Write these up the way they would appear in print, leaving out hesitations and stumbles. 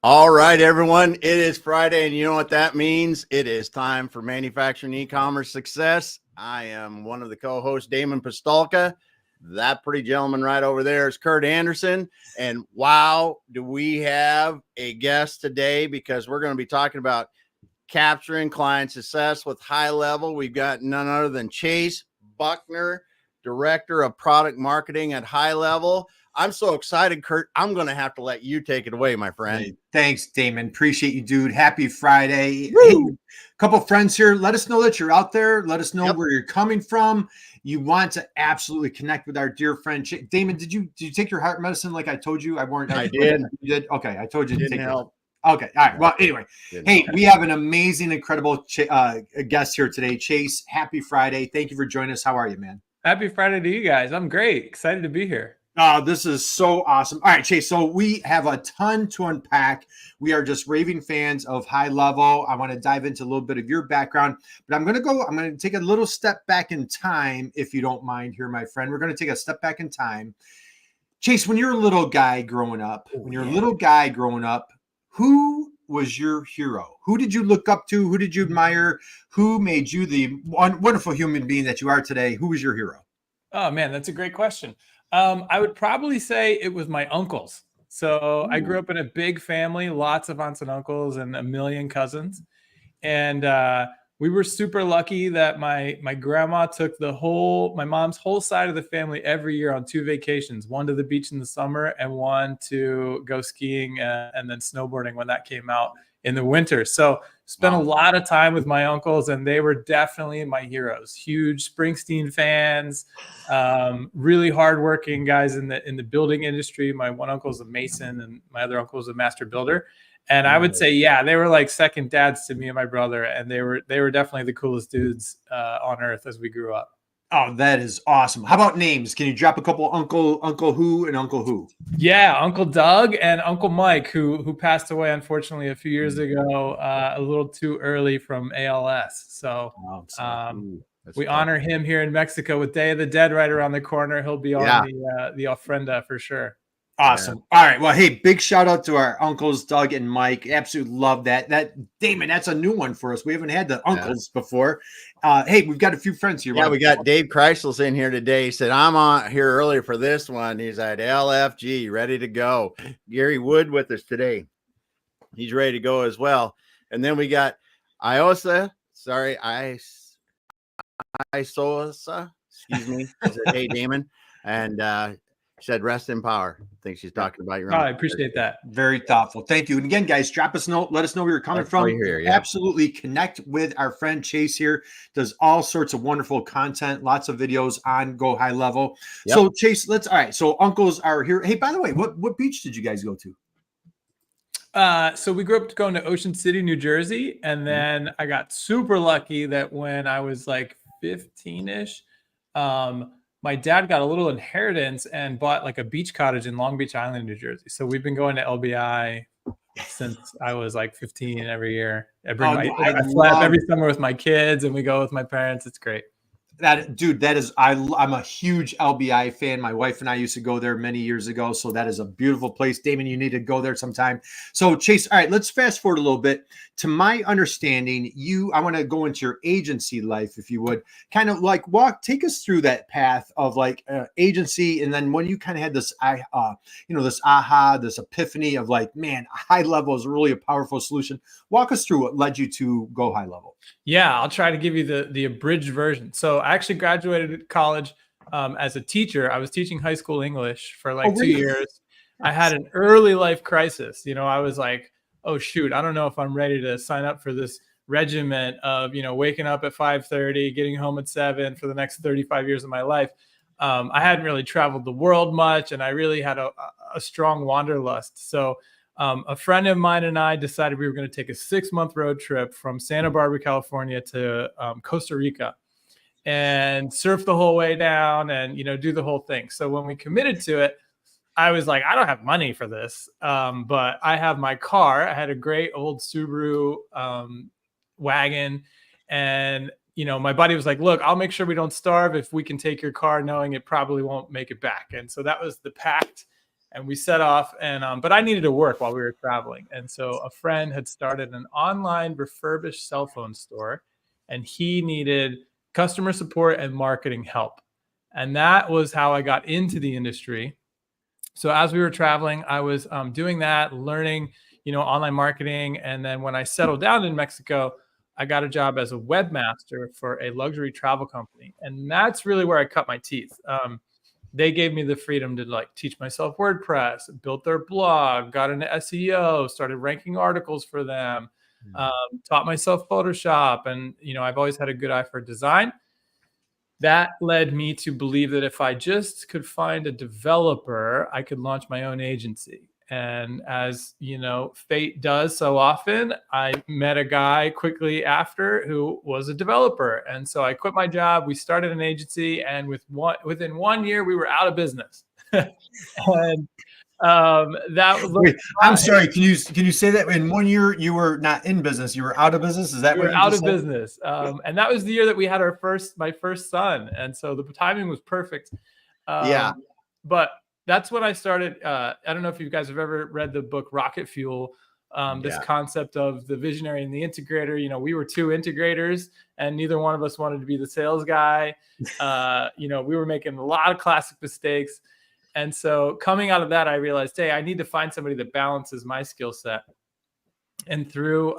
All right, everyone. It is Friday, and you know what that means? It is time for Manufacturing E-commerce Success. I am one of the co-hosts, Damon Pistolka. That pretty gentleman right over there is Kurt Anderson. And wow, do we have a guest today, because we're going to be talking about capturing client success with HighLevel. We've got none other than Chase Buckner, Director of Product Marketing at HighLevel. I'm so excited, Kurt. I'm going to have to let you take it away, my friend. Hey, thanks, Damon. Appreciate you, dude. Happy Friday. Hey, a couple friends here. Let us know that you're out there. Let us know where you're coming from. You want to absolutely connect with our dear friend Damon. Did you take your heart medicine like I told you? I did. You did. Okay, I told you to Didn't take help. Okay. All right. Well, anyway, hey, we have an amazing, incredible guest here today. Chase, happy Friday. Thank you for joining us. How are you, man? Happy Friday to you guys. I'm great. Excited to be here. This is so awesome. All right, Chase. So we have a ton to unpack. We are just raving fans of HighLevel. I want to dive into a little bit of your background, but I'm going to take a little step back in time, if you don't mind here, my friend. We're going to take a step back in time. Chase, when you're a little guy growing up, who was your hero? Who did you look up to? Who did you admire? Who made you the wonderful human being that you are today? Who was your hero? Oh, man, that's a great question. I would probably say it was my uncles. So I grew up in a big family, lots of aunts and uncles and a million cousins. And we were super lucky that my grandma took my mom's whole side of the family every year on 2 vacations, one to the beach in the summer and one to go skiing and then snowboarding when that came out in the winter. So spent a lot of time with my uncles, and they were definitely my heroes. Huge Springsteen fans, really hardworking guys in the building industry. My one uncle is a mason, and my other uncle is a master builder. And I would say, yeah, they were like second dads to me and my brother, and they were definitely the coolest dudes on earth as we grew up. Oh, that is awesome. How about names? Can you drop a couple Uncle Who and Uncle Who? Yeah, Uncle Doug and Uncle Mike, who passed away, unfortunately, a few years ago, a little too early from ALS. So we honor him here in Mexico with Day of the Dead right around the corner. He'll be on the ofrenda for sure. Awesome. Yeah. All right. Well, hey, big shout out to our uncles, Doug and Mike. Absolutely love that. Damon, that's a new one for us. We haven't had the uncles before. Hey, we've got a few friends here. Yeah, we got Dave Kreisel's in here today. He said, I'm on here earlier for this one. He's at LFG, ready to go. Gary Wood with us today. He's ready to go as well. And then we got Iosa. Sorry, Isosa. Excuse me. He said, hey, Damon. And she said, rest in power. I think she's talking about your own. I appreciate that. Very thoughtful. Thank you. And again, guys, drop us a note. Let us know where you're coming from. Here, absolutely connect with our friend Chase here. Does all sorts of wonderful content, lots of videos on Go HighLevel. Yep. So Chase, all right. So uncles are here. Hey, by the way, what beach did you guys go to? So we grew up going to Ocean City, New Jersey. And then I got super lucky that when I was like 15-ish, my dad got a little inheritance and bought like a beach cottage in Long Beach Island, New Jersey. So we've been going to LBI since I was like 15 every year. I flap every summer with my kids, and we go with my parents. It's great. I'm a huge LBI fan. My wife and I used to go there many years ago. So that is a beautiful place. Damon, you need to go there sometime. So Chase, all right, let's fast forward a little bit. To my understanding, I want to go into your agency life, if you would, kind of like take us through that path of like agency. And then when you kind of had this, this epiphany of like, man, HighLevel is really a powerful solution. Walk us through what led you to Go HighLevel. Yeah, I'll try to give you the abridged version. So I actually graduated college as a teacher. I was teaching high school English for like 2 years. I had an early life crisis. I was like, oh, shoot, I don't know if I'm ready to sign up for this regiment of, waking up at 5:30, getting home at 7 for the next 35 years of my life. I hadn't really traveled the world much, and I really had a strong wanderlust. So a friend of mine and I decided we were going to take a 6-month road trip from Santa Barbara, California to Costa Rica and surf the whole way down and, do the whole thing. So when we committed to it, I was like, I don't have money for this, but I have my car. I had a great old Subaru wagon. And, my buddy was like, look, I'll make sure we don't starve if we can take your car knowing it probably won't make it back. And so that was the pact. And we set off, and but I needed to work while we were traveling. And so a friend had started an online refurbished cell phone store, and he needed customer support and marketing help. And that was how I got into the industry. So as we were traveling, I was doing that, learning, online marketing. And then when I settled down in Mexico, I got a job as a webmaster for a luxury travel company. And that's really where I cut my teeth. They gave me the freedom to teach myself WordPress, built their blog, got into SEO, started ranking articles for them, taught myself Photoshop. And, I've always had a good eye for design. That led me to believe that if I just could find a developer, I could launch my own agency. And as fate does so often, I met a guy quickly after who was a developer. And so I quit my job. We started an agency, and within 1 year, we were out of business. And that was. Wait, I'm sorry. Can you say that in 1 year you were not in business? You were out of business. Is that what you out just of said? business? And that was the year that we had my first son, and so the timing was perfect. But that's when I started. I don't know if you guys have ever read the book Rocket Fuel. This concept of the visionary and the integrator. We were two integrators, and neither one of us wanted to be the sales guy. We were making a lot of classic mistakes. And so coming out of that, I realized, hey, I need to find somebody that balances my skill set. And through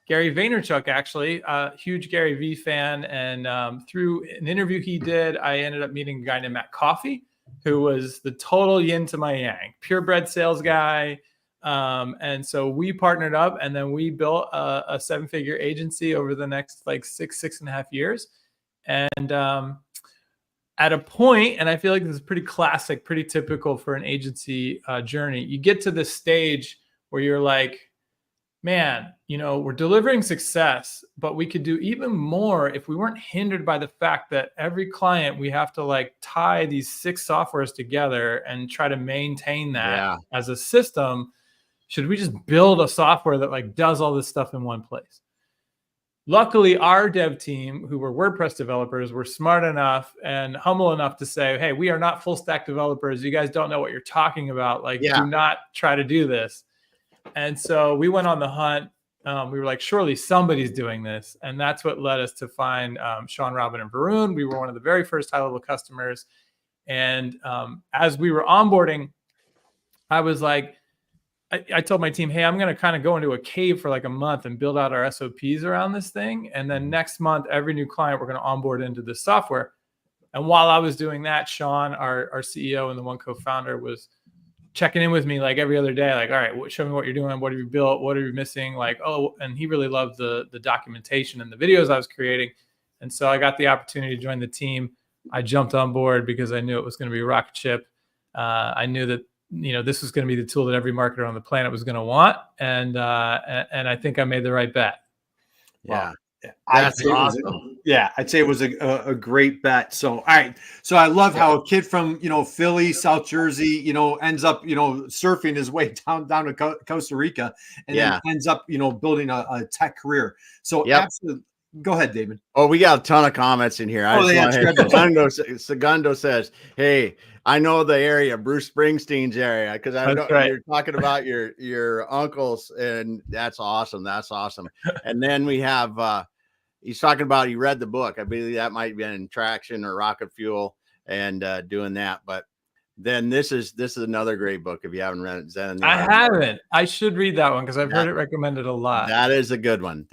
Gary Vaynerchuk, actually, a huge Gary V fan, and through an interview he did, I ended up meeting a guy named Matt Coffey, who was the total yin to my yang, purebred sales guy. And so we partnered up, and then we built a 7-figure agency over the next 6.5 years. And at a point, and I feel like this is pretty classic, pretty typical for an agency journey, you get to this stage where you're like, man, we're delivering success, but we could do even more if we weren't hindered by the fact that every client, we have to tie these 6 softwares together and try to maintain that as a system. Should we just build a software that does all this stuff in one place? Luckily, our dev team, who were WordPress developers, were smart enough and humble enough to say, hey, we are not full stack developers. You guys don't know what you're talking about. Do not try to do this. And so we went on the hunt. We were like, surely somebody's doing this. And that's what led us to find Sean, Robin, and Varun. We were one of the very first HighLevel customers. And as we were onboarding, I was like, I told my team, hey, I'm going to kind of go into a cave for a month and build out our SOPs around this thing. And then next month, every new client, we're going to onboard into this software. And while I was doing that, Sean, our CEO and the one co-founder, was checking in with me every other day. All right, show me what you're doing. What have you built? What are you missing? And he really loved the documentation and the videos I was creating. And so I got the opportunity to join the team. I jumped on board because I knew it was going to be a rocket ship. I knew that this was going to be the tool that every marketer on the planet was going to want. And I think I made the right bet. Yeah. Wow. That's awesome. I'd say it was a great bet. So, all right. So I love how a kid from, Philly, South Jersey, ends up, surfing his way down to Costa Rica, and then ends up, building a tech career. So absolutely. Go ahead, David. Oh, we got a ton of comments in here. Segundo says, hey, I know the area, Bruce Springsteen's area, because I know you're talking about your uncles, and that's awesome. That's awesome. And then we have, he's talking about, he read the book. I believe that might be in Traction or Rocket Fuel, and doing that. But then this is another great book if you haven't read it. Zen. I haven't. I should read that one because I've heard it recommended a lot. That is a good one.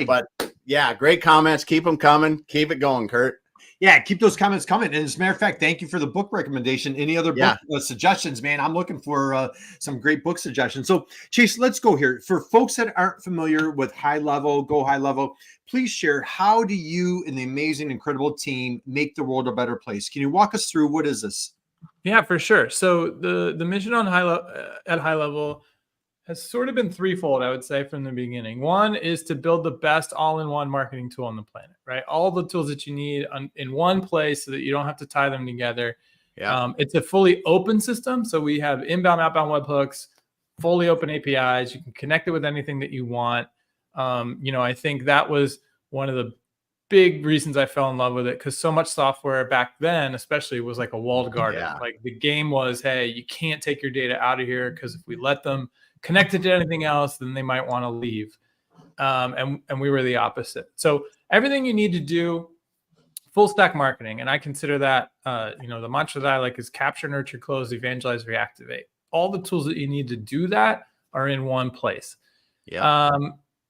But yeah, great comments. Keep them coming. Keep it going, Kurt. Yeah, keep those comments coming. And as a matter of fact, thank you for the book recommendation. Any other book suggestions, man? I'm looking for some great book suggestions. So, Chase, let's go here. For folks that aren't familiar with HighLevel, Go HighLevel, please share, how do you and the amazing, incredible team make the world a better place? Can you walk us through, what is this? Yeah, for sure. So the mission on at HighLevel has sort of been threefold, I would say, from the beginning. One is to build the best all-in-one marketing tool on the planet, right? All the tools that you need in one place so that you don't have to tie them together. Yeah. It's a fully open system. So we have inbound, outbound webhooks, fully open APIs. You can connect it with anything that you want. I think that was one of the big reasons I fell in love with it, because so much software back then, especially, was like a walled garden. Yeah. Like the game was, hey, you can't take your data out of here, because if we let them connect it to anything else, then they might want to leave. And we were the opposite. So everything you need to do, full stack marketing, and I consider that, the mantra that I like is capture, nurture, close, evangelize, reactivate. All the tools that you need to do that are in one place. Yeah.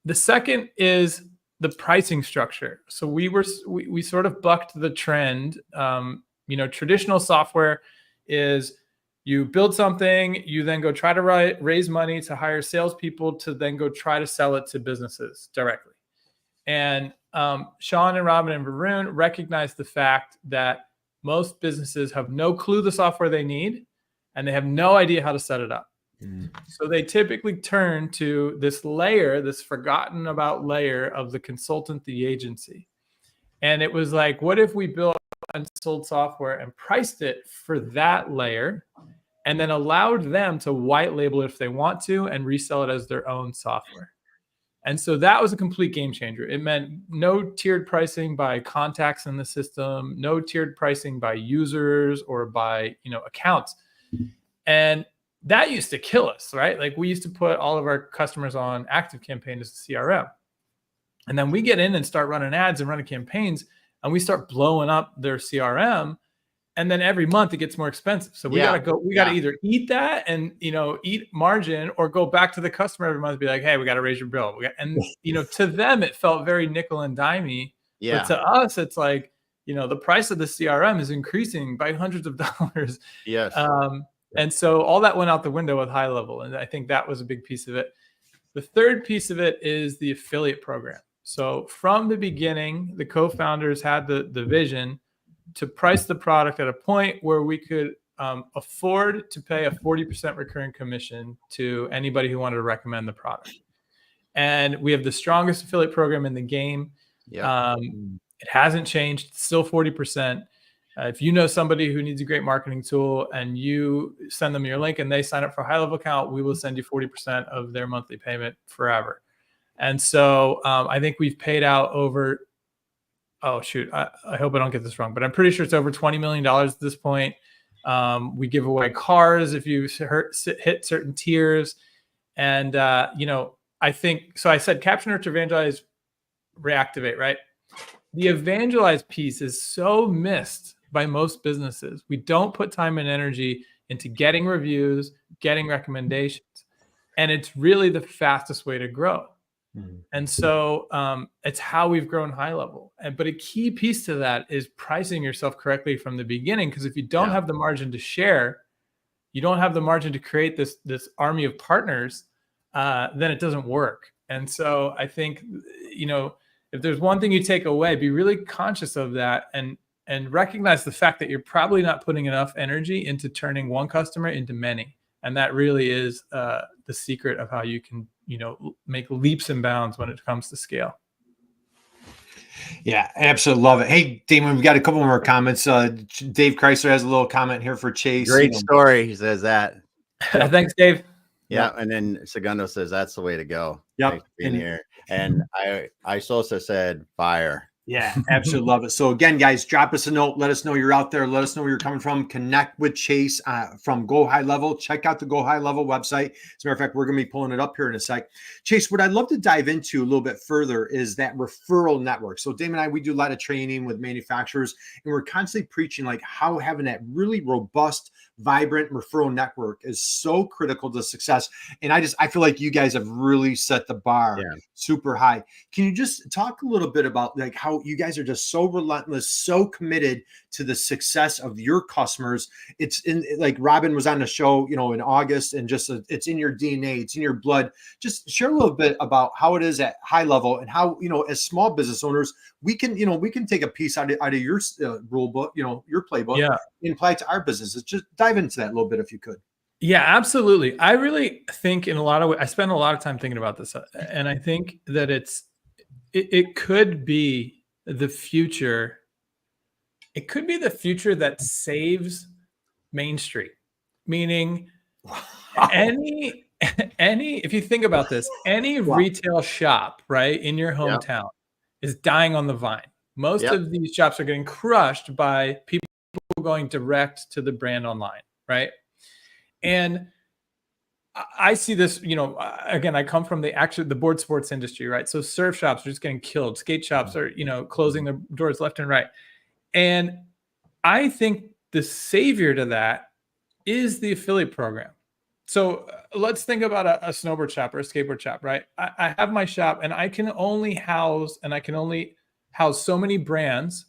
The second is the pricing structure. So we sort of bucked the trend. Traditional software is you build something, you then go try to raise money to hire salespeople to then go try to sell it to businesses directly. And Sean and Robin and Varun recognize the fact that most businesses have no clue the software they need, and they have no idea how to set it up. So they typically turn to this layer, this forgotten about layer of the consultant, the agency. And it was like, what if we built and sold software and priced it for that layer, and then allowed them to white label it if they want to and resell it as their own software? And so that was a complete game changer. It meant no tiered pricing by contacts in the system, no tiered pricing by users or by, accounts. And that used to kill us, right? Like we used to put all of our customers on ActiveCampaign as a CRM. And then we get in and start running ads and running campaigns, and we start blowing up their CRM. And then every month it gets more expensive. So we gotta either eat that and, eat margin, or go back to the customer every month and be like, hey, we got to raise your bill. To them, it felt very nickel and dimey. Yeah. But to us, it's like, the price of the CRM is increasing by hundreds of dollars. Yes. And so all that went out the window with HighLevel. And I think that was a big piece of it. The third piece of it is the affiliate program. So from the beginning, the co-founders had the vision to price the product at a point where we could afford to pay a 40% recurring commission to anybody who wanted to recommend the product. And we have the strongest affiliate program in the game. Yeah. It hasn't changed. It's still 40%. If you know somebody who needs a great marketing tool and you send them your link and they sign up for a HighLevel account, we will send you 40% of their monthly payment forever. And so I think we've paid out over, I hope I don't get this wrong, but I'm pretty sure it's over $20 million at this point. We give away cars if you hit certain tiers. And, I think, so I said capture, nurture, evangelize, reactivate, right? The evangelize piece is so missed by most businesses. We don't put time and energy into getting reviews, getting recommendations. And it's really the fastest way to grow. And so it's how we've grown HighLevel. But a key piece to that is pricing yourself correctly from the beginning. Because if you don't have the margin to share, you don't have the margin to create this army of partners, then it doesn't work. And so I think, if there's one thing you take away, be really conscious of that and recognize the fact that you're probably not putting enough energy into turning one customer into many. And that really is the secret of how you can, make leaps and bounds when it comes to scale. Yeah, absolutely love it. Hey, Damon, we've got a couple more comments. Dave Chrysler has a little comment here for Chase. Great story. He says that. Thanks, Dave. Yeah. And then Segundo says that's the way to go. Yep. Thanks for being here. And I Sosa said fire. Yeah, absolutely love it. So again, guys, drop us a note. Let us know you're out there. Let us know where you're coming from. Connect with Chase from Go HighLevel. Check out the Go HighLevel website. As a matter of fact, we're going to be pulling it up here in a sec. Chase, what I'd love to dive into a little bit further is that referral network. So Damon and I, we do a lot of training with manufacturers, and we're constantly preaching like how having that really robust, vibrant referral network is so critical to success. And I feel like you guys have really set the bar super high. Can you just talk a little bit about like how you guys are just so relentless, so committed to the success of your customers? It's in, like Robin was on the show, in August, and just it's in your DNA, it's in your blood. Just share a little bit about how it is at HighLevel and how, as small business owners, we can take a piece out of your rule book, your playbook, and apply it to our businesses. Just dive into that a little bit if you could. Yeah, absolutely. I really think in a lot of ways, I spend a lot of time thinking about this, and I think that it could be the future. It could be the future that saves Main Street, meaning any, if you think about this, any retail shop, right, in your hometown is dying on the vine. Most of these shops are getting crushed by people going direct to the brand online, right? And I see this, again, I come from the board sports industry, right? So surf shops are just getting killed. Skate shops are, closing their doors left and right. And I think the savior to that is the affiliate program. So let's think about a snowboard shop or a skateboard shop, right? I have my shop and I can only house so many brands,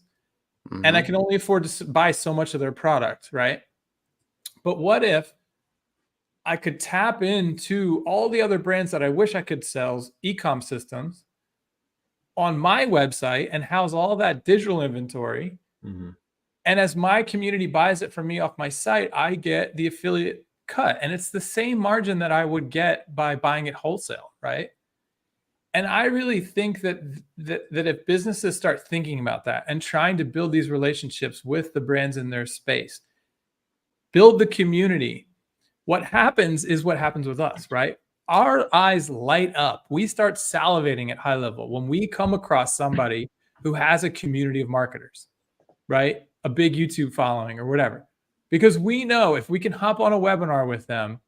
and I can only afford to buy so much of their product, right? But what if I could tap into all the other brands that I wish I could sell e-com systems on my website and house all that digital inventory? And as my community buys it from me off my site, I get the affiliate cut. And it's the same margin that I would get by buying it wholesale, right? And I really think that if businesses start thinking about that and trying to build these relationships with the brands in their space, build the community, what happens is what happens with us, right? Our eyes light up. We start salivating at HighLevel when we come across somebody who has a community of marketers, right? A big YouTube following or whatever. Because we know if we can hop on a webinar with them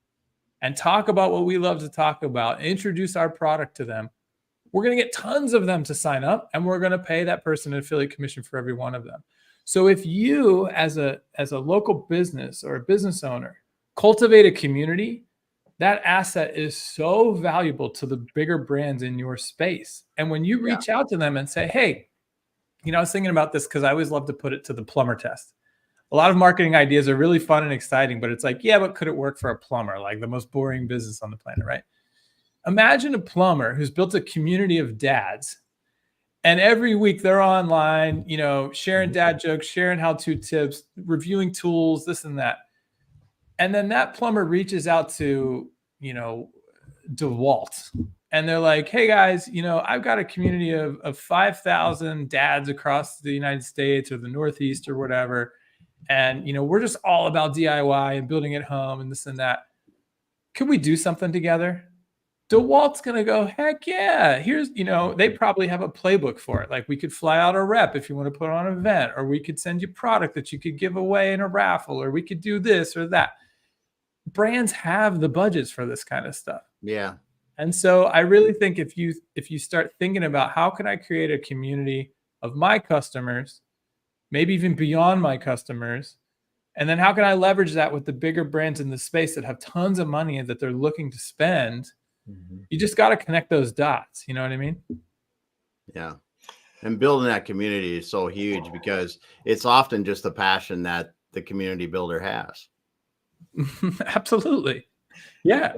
and talk about what we love to talk about, introduce our product to them, we're going to get tons of them to sign up, and we're going to pay that person an affiliate commission for every one of them. So if you, as a local business or a business owner, cultivate a community, that asset is so valuable to the bigger brands in your space. And when you reach out to them and say, hey, I was thinking about this because I always love to put it to the plumber test. A lot of marketing ideas are really fun and exciting, but it's like, yeah, but could it work for a plumber? Like the most boring business on the planet, right? Imagine a plumber who's built a community of dads, and every week they're online, sharing dad jokes, sharing how-to tips, reviewing tools, this and that. And then that plumber reaches out to, DeWalt, and they're like, hey guys, I've got a community of 5,000 dads across the United States or the Northeast or whatever. And, we're just all about DIY and building at home and this and that. Could we do something together? DeWalt's going to go, heck yeah. Here's, they probably have a playbook for it. Like we could fly out a rep if you want to put on an event, or we could send you product that you could give away in a raffle, or we could do this or that. Brands have the budgets for this kind of stuff. Yeah. And so I really think if you start thinking about how can I create a community of my customers, maybe even beyond my customers, and then how can I leverage that with the bigger brands in the space that have tons of money that they're looking to spend? You just got to connect those dots. You know what I mean? Yeah. And building that community is so huge because it's often just the passion that the community builder has. Absolutely. Yeah.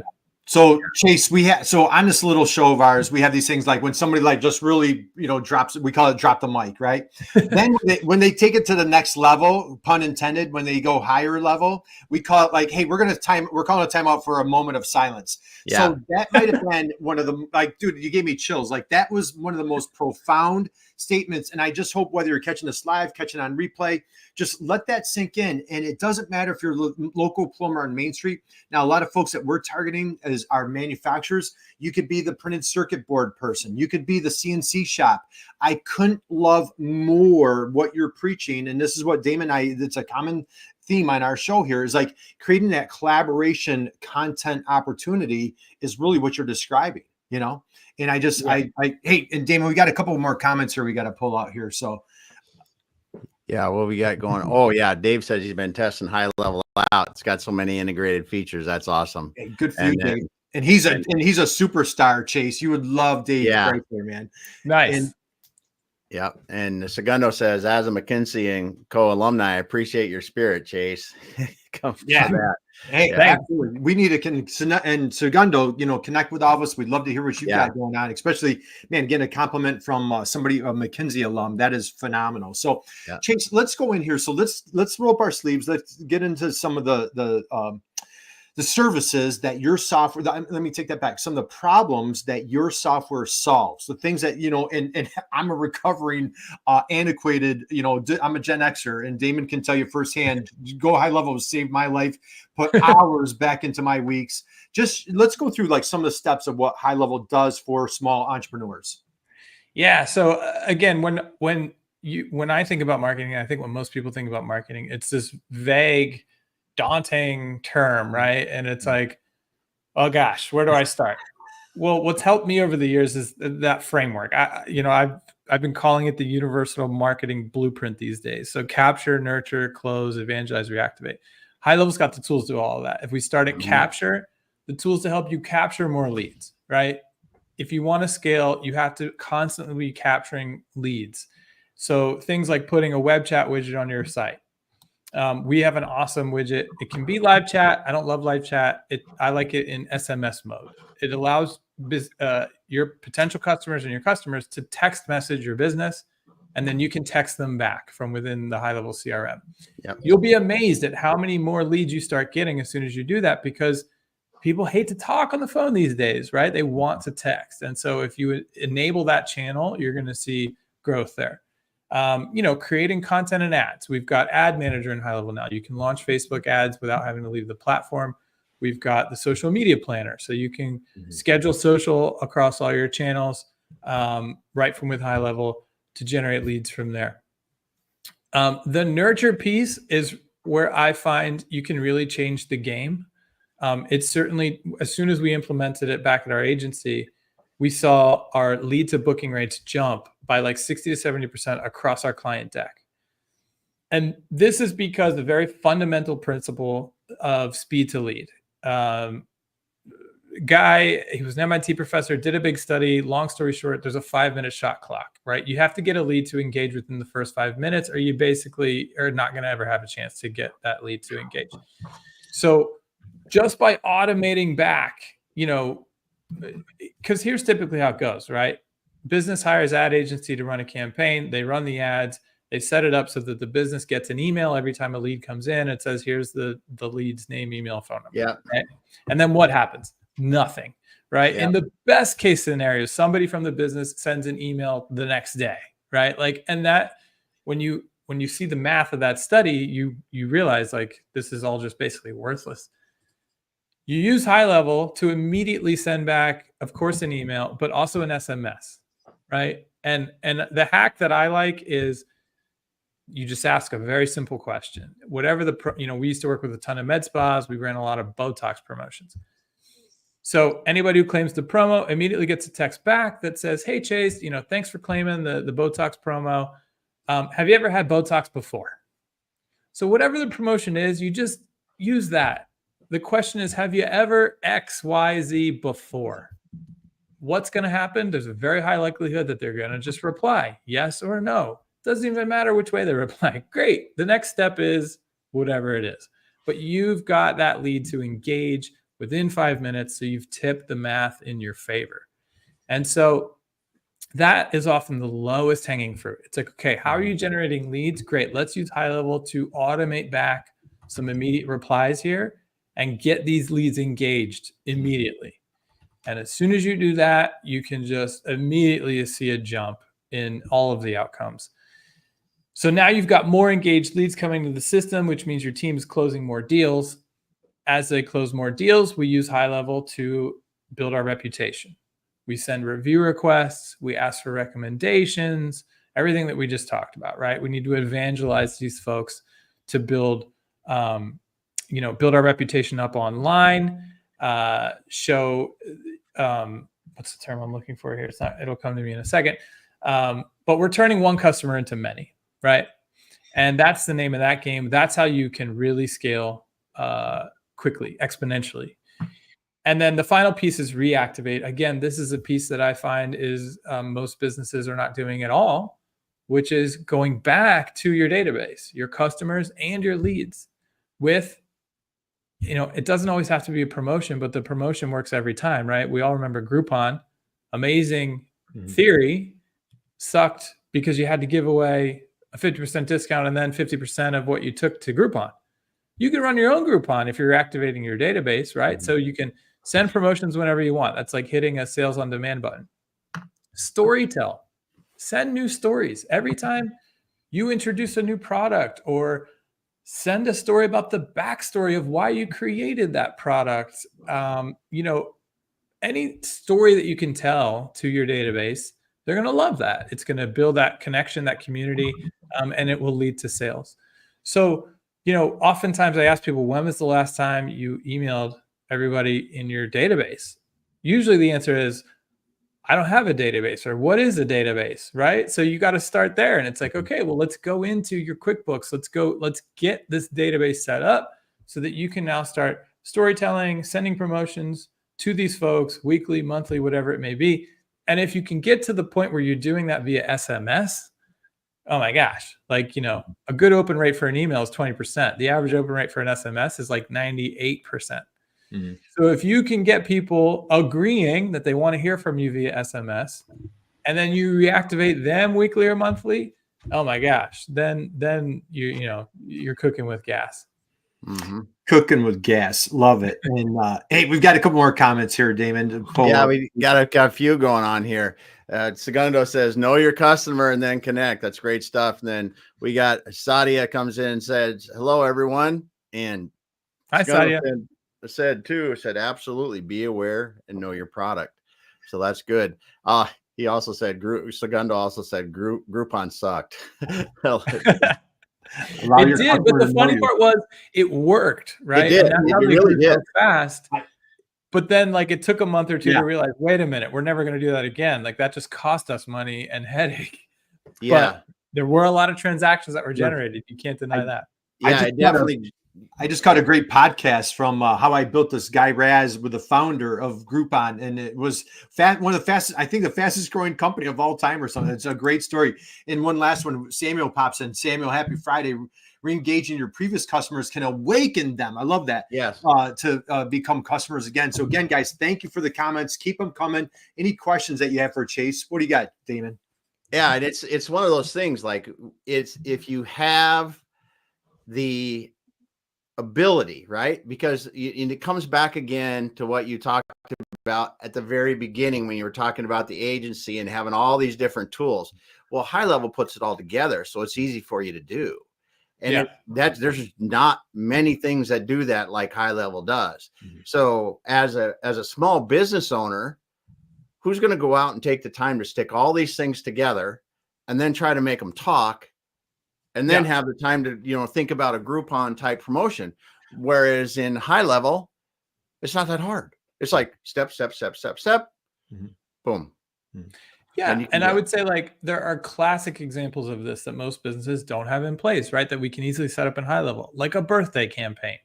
So Chase, so on this little show of ours, we have these things like when somebody like just really, drops it, we call it drop the mic, right? Then when they take it to the next level, pun intended, when they go higher level, we call it like, hey, we're calling a timeout for a moment of silence. Yeah. So that might have been one of the, like, dude, you gave me chills. Like that was one of the most profound statements. And I just hope whether you're catching this live, catching on replay, just let that sink in. And it doesn't matter if you're a local plumber on Main Street. Now, a lot of folks that we're targeting as our manufacturers, you could be the printed circuit board person. You could be the CNC shop. I couldn't love more what you're preaching. And this is what Damon and I, it's a common theme on our show here, is like creating that collaboration content opportunity is really what you're describing, And I just, hey, and Damon, we got a couple more comments here we got to pull out here. So yeah, what we got going? Oh yeah, Dave says he's been testing HighLevel out. It's got so many integrated features. That's awesome. Hey, good for you, Dave. And he's a superstar, Chase. You would love Dave right there, man. Nice. And Segundo says, as a McKinsey and co-alumni, I appreciate your spirit, Chase. That. Hey, absolutely. We need to and Segundo, connect with all of us. We'd love to hear what you've got going on, especially, man, getting a compliment from somebody, a McKinsey alum. That is phenomenal. So, Chase, let's go in here. So let's roll up our sleeves. Let's get into some of the services that your software, let me take that back. Some of the problems that your software solves, the things that, and I'm a recovering antiquated, I'm a Gen Xer, and Damon can tell you firsthand, go HighLevel saved my life, put hours back into my weeks. Just let's go through like some of the steps of what HighLevel does for small entrepreneurs. Yeah. So again, when when I think about marketing, I think when most people think about marketing, it's this vague, daunting term, right? And it's like, oh gosh, where do I start? Well, what's helped me over the years is that framework. I've been calling it the universal marketing blueprint these days. So capture, nurture, close, evangelize, reactivate. HighLevel's got the tools to do all of that. If we start at capture, the tools to help you capture more leads, right? If you want to scale, you have to constantly be capturing leads. So things like putting a web chat widget on your site. We have an awesome widget. It can be live chat. I don't love live chat. I like it in SMS mode. It allows your potential customers and your customers to text message your business, and then you can text them back from within the HighLevel CRM. Yep. You'll be amazed at how many more leads you start getting as soon as you do that, because people hate to talk on the phone these days, right? They want to text. And so if you enable that channel, you're going to see growth there. Creating content and ads. We've got Ad Manager in HighLevel now. You can launch Facebook ads without having to leave the platform. We've got the social media planner, so you can schedule social across all your channels right from with HighLevel to generate leads from there. The nurture piece is where I find you can really change the game. It's certainly, as soon as we implemented it back at our agency, we saw our lead to booking rates jump by like 60 to 70% across our client deck. And this is because the very fundamental principle of speed to lead. Guy, he was an MIT professor, did a big study. Long story short, there's a 5-minute shot clock, right? You have to get a lead to engage within the first 5 minutes, or you basically are not going to ever have a chance to get that lead to engage. So just by automating back, because here's typically how it goes, right? Business hires ad agency to run a campaign. They run the ads. They set it up so that the business gets an email every time a lead comes in. It says, here's the lead's name, email, phone number. Yeah. Right? And then what happens? Nothing, right? Yeah. In the best case scenario, somebody from the business sends an email the next day, right? Like, and that when you see the math of that study, you realize like this is all just basically worthless. You use HighLevel to immediately send back, of course, an email, but also an SMS, right? And the hack that I like is you just ask a very simple question. Whatever we used to work with a ton of med spas. We ran a lot of Botox promotions. So anybody who claims the promo immediately gets a text back that says, hey, Chase, thanks for claiming the Botox promo. Have you ever had Botox before? So whatever the promotion is, you just use that. The question is, have you ever XYZ before? What's going to happen? There's a very high likelihood that they're going to just reply yes or no. Doesn't even matter which way they reply. Great. The next step is whatever it is. But you've got that lead to engage within 5 minutes, so you've tipped the math in your favor. And so that is often the lowest hanging fruit. It's like, okay, how are you generating leads? Great. Let's use HighLevel to automate back some immediate replies here and get these leads engaged immediately. And as soon as you do that, you can just immediately see a jump in all of the outcomes. So now you've got more engaged leads coming to the system, which means your team is closing more deals. As they close more deals, we use HighLevel to build our reputation. We send review requests, we ask for recommendations, everything that we just talked about, right? We need to evangelize these folks to build our reputation up online, show, what's the term I'm looking for here? It'll come to me in a second. But we're turning one customer into many, right? And that's the name of that game. That's how you can really scale quickly, exponentially. And then the final piece is reactivate. Again, this is a piece that I find is most businesses are not doing at all, which is going back to your database, your customers and your leads with, it doesn't always have to be a promotion, but the promotion works every time, right? We all remember Groupon, amazing theory, sucked because you had to give away a 50% discount and then 50% of what you took to Groupon. You can run your own Groupon if you're activating your database, right? So you can send promotions whenever you want. That's like hitting a sales on demand button. Storytell. Send new stories. Every time you introduce a new product, or send a story about the backstory of why you created that product. Any story that you can tell to your database they're going to love that. It's going to build that connection, that community, and it will lead to sales. So, oftentimes I ask people, when was the last time you emailed everybody in your database? Usually the answer is, I don't have a database, or what is a database, right? So you got to start there. And it's like, okay, well, let's go into your QuickBooks. Let's get this database set up so that you can now start storytelling, sending promotions to these folks weekly, monthly, whatever it may be. And if you can get to the point where you're doing that via SMS, oh my gosh, like, a good open rate for an email is 20%. The average open rate for an SMS is like 98%. Mm-hmm. So if you can get people agreeing that they want to hear from you via SMS, and then you reactivate them weekly or monthly, oh my gosh, then you're cooking with gas. Mm-hmm. Cooking with gas. Love it. And hey, we've got a couple more comments here, Damon. Yeah, we got a few going on here. Segundo says, know your customer and then connect. That's great stuff. And then we got Sadia comes in and says, hello, everyone. And hi, Sadia. Said absolutely be aware and know your product. So that's good. He also said Segundo also said Groupon sucked. It did, but the funny part was it worked, right? It did. It really did. So fast. But then it took a month or two to realize, wait a minute, we're never going to do that again. Like that just cost us money and headache. Yeah. But there were a lot of transactions that were generated. You can't deny that. Yeah, I just caught a great podcast from How I Built This, Guy Raz, with the founder of Groupon, and it was one of the fastest, I think the fastest growing company of all time or something. It's a great story. And one last one, Samuel pops in. Samuel, happy Friday. Re-engaging your previous customers can awaken them. I love that. Yes. To become customers again. So again, guys, thank you for the comments. Keep them coming. Any questions that you have for Chase? What do you got, Damon? Yeah, and it's one of those things, like it's if you have the ability, right? Because it comes back again to what you talked about at the very beginning when you were talking about the agency and having all these different tools. Well, HighLevel puts it all together, so it's easy for you to do. And there's not many things that do that like HighLevel does. Mm-hmm. So as a small business owner, who's going to go out and take the time to stick all these things together and then try to make them talk and then have the time to, think about a Groupon type promotion. Whereas in HighLevel, it's not that hard. It's like step. Mm-hmm. Boom. Mm-hmm. Yeah. And I would say there are classic examples of this that most businesses don't have in place, right? That we can easily set up in HighLevel, like a birthday campaign.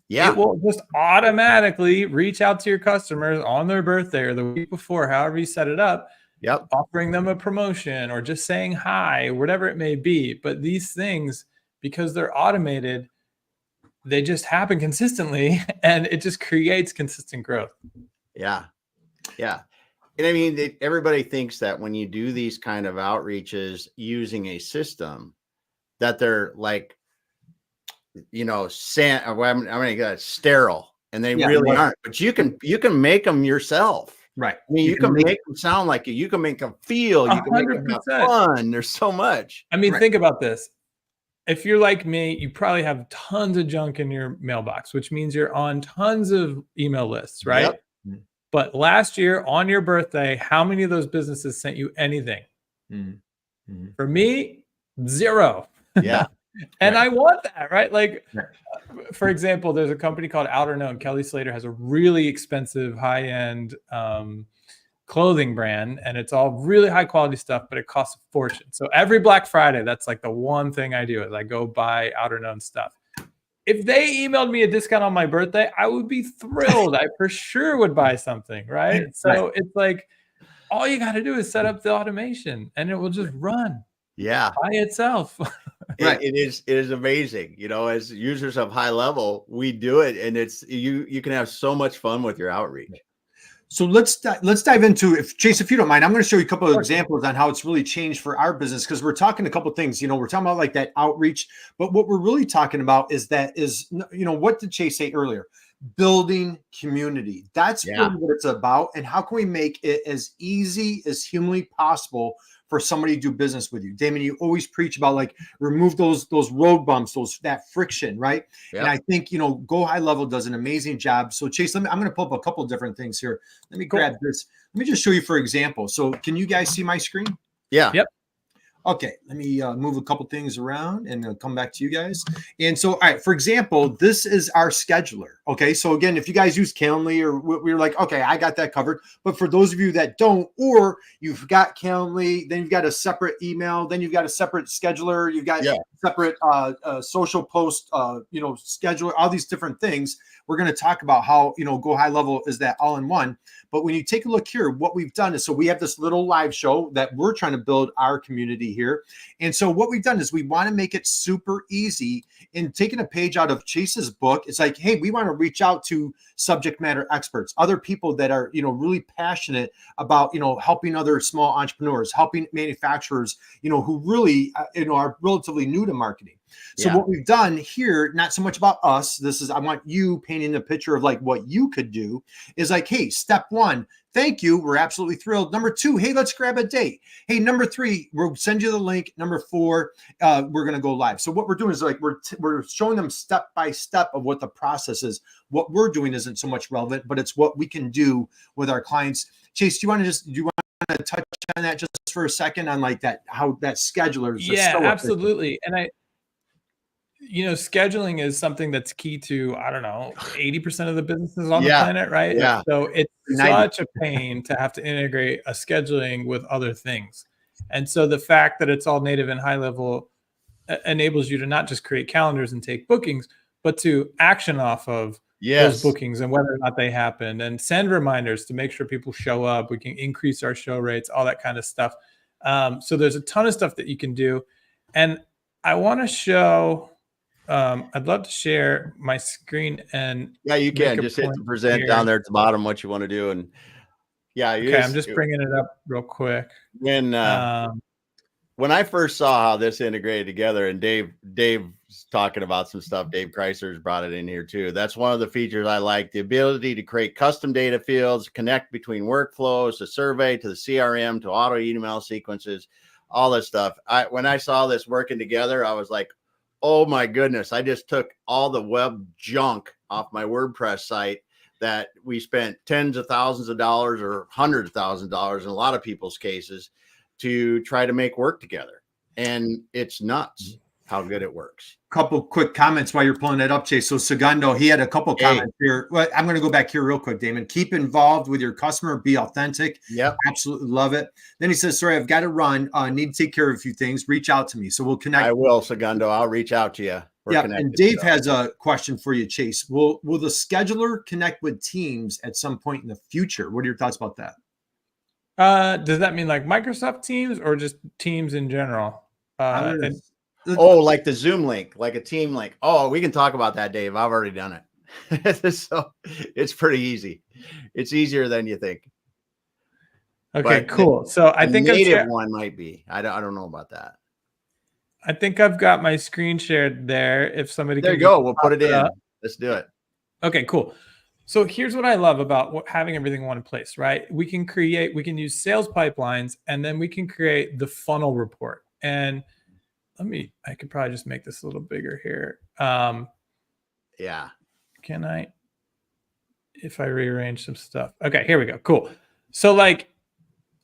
Yeah. It will just automatically reach out to your customers on their birthday or the week before, however you set it up. Yep. Offering them a promotion or just saying hi, whatever it may be. But these things, because they're automated, they just happen consistently and it just creates consistent growth. Yeah. Yeah. And I mean, everybody thinks that when you do these kind of outreaches using a system that they're sterile, and they really aren't, but you can make them yourself. Right. I mean, you can make them sound like you can make them feel, you can make them have fun. There's so much. I mean, think about this. If you're like me, you probably have tons of junk in your mailbox, which means you're on tons of email lists, right? Yep. But last year on your birthday, how many of those businesses sent you anything? Mm-hmm. For me, 0. Yeah. And I want that, right? For example, there's a company called Outerknown. Kelly Slater has a really expensive high-end clothing brand, and it's all really high quality stuff, but it costs a fortune. So every Black Friday, that's the one thing I do is I go buy Outerknown stuff. If they emailed me a discount on my birthday, I would be thrilled. I for sure would buy something, right? So it's all you got to do is set up the automation and it will just run. Yeah. By itself. Right. It is amazing. As users of HighLevel, we do it, and it's you can have so much fun with your outreach. So let's dive into, Chase, if you don't mind, I'm going to show you a couple of examples on how it's really changed for our business, because we're talking a couple of things. We're talking about that outreach, but what we're really talking about is what did Chase say earlier? building community. That's Yeah. really what it's about. And how can we make it as easy as humanly possible for somebody to do business with you? Damon, you always preach about like remove those road bumps, that friction, right? Yep. And I think, Go High Level does an amazing job. So Chase, I'm going to pull up a couple of different things here. Let me grab this. Let me just show you for example. So can you guys see my screen? Yeah. Yep. Okay, let me move a couple things around and come back to you guys. And so, all right, for example, this is our scheduler. Okay, so again, if you guys use Calendly or we're like, okay, I got that covered. But for those of you that don't, or you've got Calendly, then you've got a separate email, then you've got a separate scheduler, you've got separate social post, scheduler, all these different things. We're going to talk about how, Go High Level is that all in one. But when you take a look here, what we've done is, so we have this little live show that we're trying to build our community here. And so what we've done is we want to make it super easy. And taking a page out of Chase's book, it's like, hey, we want to reach out to subject matter experts, other people that are, really passionate about, helping other small entrepreneurs, helping manufacturers, who really, are relatively new to marketing. So what we've done here, not so much about us, I want you painting a picture of like what you could do is like, hey, step one, thank you. We're absolutely thrilled. Number two, hey, let's grab a date. Hey, number three, we'll send you the link. Number four, we're going to go live. So what we're doing is like, we're showing them step by step of what the process is. What we're doing isn't so much relevant, but it's what we can do with our clients. Chase, do you want to touch on that just for a second on like that, how that scheduler is? Yeah, absolutely. And scheduling is something that's key to, 80% of the businesses on the planet, right? Yeah. So it's such a pain to have to integrate a scheduling with other things. And so the fact that it's all native and HighLevel enables you to not just create calendars and take bookings, but to action off of those bookings and whether or not they happen, and send reminders to make sure people show up. We can increase our show rates, all that kind of stuff. So there's a ton of stuff that you can do. And I want to show... I'd love to share my screen and you can just hit the present down there at the bottom what you want to do. And I'm just bringing it up real quick. When I first saw how this integrated together, and Dave's talking about some stuff, Dave Chrysler's brought it in here too. That's one of the features I like, the ability to create custom data fields, connect between workflows, the survey to the CRM to auto email sequences, all this stuff. When I saw this working together, I was like, oh my goodness, I just took all the web junk off my WordPress site that we spent tens of thousands of dollars or hundreds of thousands of dollars in a lot of people's cases to try to make work together. And it's nuts how good it works. Couple quick comments while you're pulling that up, Chase. So Segundo, he had a couple comments here. Well, I'm going to go back here real quick, Damon. Keep involved with your customer. Be authentic. Yep. Absolutely love it. Then he says, sorry, I've got to run. Need to take care of a few things. Reach out to me. So we'll connect. I will, Segundo. I'll reach out to you. And Dave has a question for you, Chase. Will the scheduler connect with Teams at some point in the future? What are your thoughts about that? Does that mean like Microsoft Teams or just Teams in general? Like the Zoom link, like a team link. Oh, we can talk about that, Dave. I've already done it. So it's pretty easy. It's easier than you think. Okay, cool. So I think native one might be. I don't know about that. I think I've got my screen shared there. If somebody there you go, we'll put it in. Let's do it. Okay, cool. So here's what I love about having everything in one place, right? We can use sales pipelines, and then we can create the funnel report. And I could probably just make this a little bigger here. Can I, if I rearrange some stuff? Okay, here we go. Cool. So like,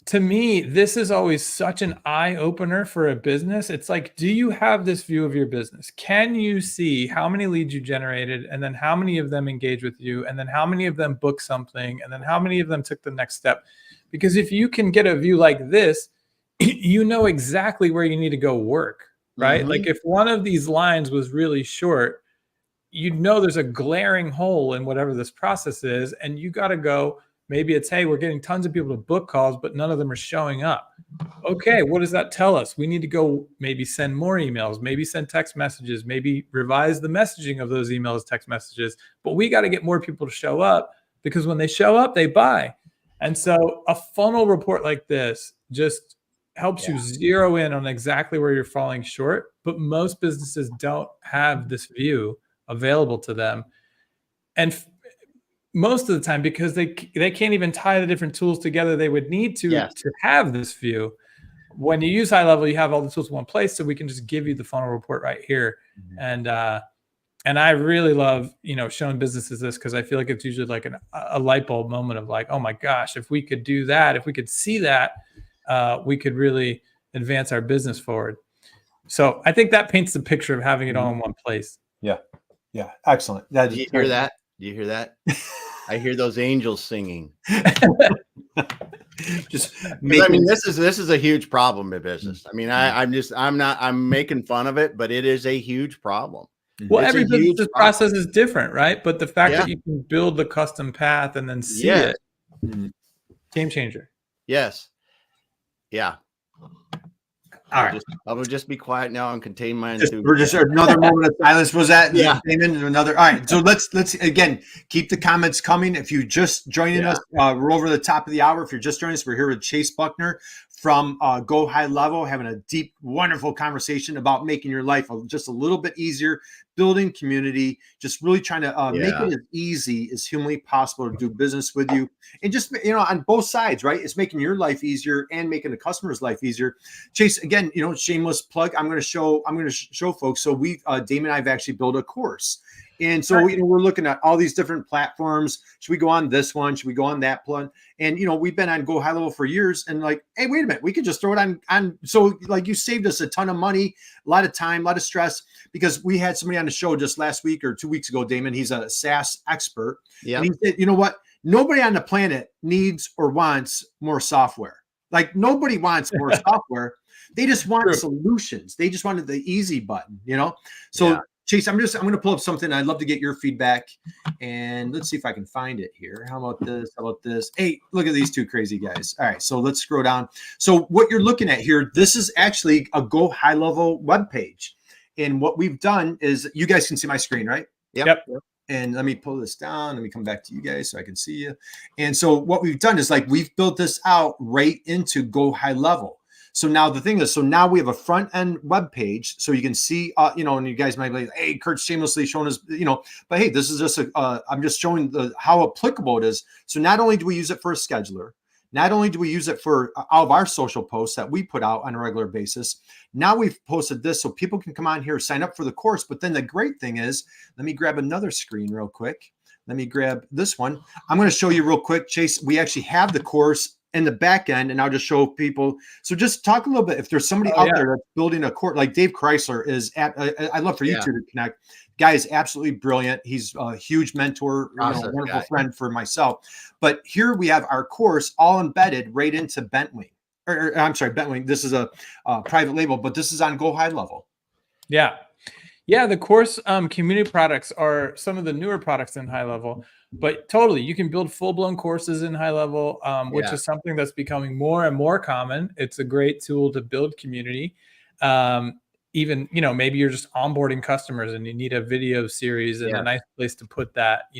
to me, this is always such an eye opener for a business. It's like, do you have this view of your business? Can you see how many leads you generated, and then how many of them engage with you, and then how many of them book something, and then how many of them took the next step? Because if you can get a view like this, you know exactly where you need to go work, right? Mm-hmm. Like if one of these lines was really short, you'd know there's a glaring hole in whatever this process is, and you got to go. Maybe it's, hey, we're getting tons of people to book calls, but none of them are showing up. Okay, what does that tell us? We need to go maybe send more emails, maybe send text messages, maybe revise the messaging of those emails, text messages. But we got to get more people to show up, because when they show up, they buy. And so a funnel report like this just helps you zero in on exactly where you're falling short. But most businesses don't have this view available to them. And most of the time, because they can't even tie the different tools together they would need to have this view. When you use HighLevel, you have all the tools in one place, so we can just give you the funnel report right here. And I really love, showing businesses this, because I feel like it's usually like a light bulb moment of like, oh my gosh, if we could do that, if we could see that, we could really advance our business forward. So I think that paints the picture of having it all in one place. Yeah. Yeah. Excellent. Do you hear that? Do you hear that? I hear those angels singing. This is a huge problem in business. I mean, I'm making fun of it, but it is a huge problem. Well, every business process is different, right? But the fact that you can build the custom path and then see it, game changer. Yes. Yeah. All right. I will just be quiet now and contain my We're just another moment of silence. Was that? Yeah. Another. All right. So let's again keep the comments coming. If you just joining us, we're over the top of the hour. If you're just joining us, we're here with Chase Buckner from Go HighLevel, having a deep, wonderful conversation about making your life just a little bit easier, building community, just really trying to make it as easy as humanly possible to do business with you. And just, on both sides, right? It's making your life easier and making the customer's life easier. Chase, again, shameless plug. I'm going to show folks. So Damon and I have actually built a course. And so, we're looking at all these different platforms. Should we go on this one? Should we go on that one? And, we've been on Go HighLevel for years, and like, hey, wait a minute, we could just throw it on. So like, you saved us a ton of money, a lot of time, a lot of stress, because we had somebody on the show just last week or 2 weeks ago, Damon. He's a SaaS expert. Yeah. And he said, you know what? Nobody on the planet needs or wants more software. Like, nobody wants more software. They just want solutions. They just wanted the easy button, So Chase, I'm going to pull up something. I'd love to get your feedback, and let's see if I can find it here. How about this? How about this? Hey, look at these two crazy guys. All right. So let's scroll down. So what you're looking at here, this is actually a Go HighLevel webpage. And what we've done is, you guys can see my screen, right? Yep. And let me pull this down. Let me come back to you guys so I can see you. And so what we've done is, like, we've built this out right into Go HighLevel. So now the thing is, now we have a front end web page, so you can see, and you guys might be like, hey, Kurt's shamelessly showing us, but hey, this is just I'm just showing how applicable it is. So not only do we use it for a scheduler, not only do we use it for all of our social posts that we put out on a regular basis, now we've posted this so people can come on here, sign up for the course. But then the great thing is, let me grab another screen real quick. Let me grab this one. I'm going to show you real quick, Chase. We actually have the course in the back end, and I'll just show people. So just talk a little bit. If there's somebody out there that's building a course, like Dave Chrysler is I'd love for you two to connect. Guy is absolutely brilliant. He's a huge mentor, wonderful friend for myself. But here we have our course all embedded right into Bentwing. Or I'm sorry, Bentwing. This is a private label, but this is on Go HighLevel. Yeah. Yeah, the course community products are some of the newer products in HighLevel, but totally, you can build full-blown courses in HighLevel, which is something that's becoming more and more common. It's a great tool to build community. Even, maybe you're just onboarding customers and you need a video series and a nice place to put that,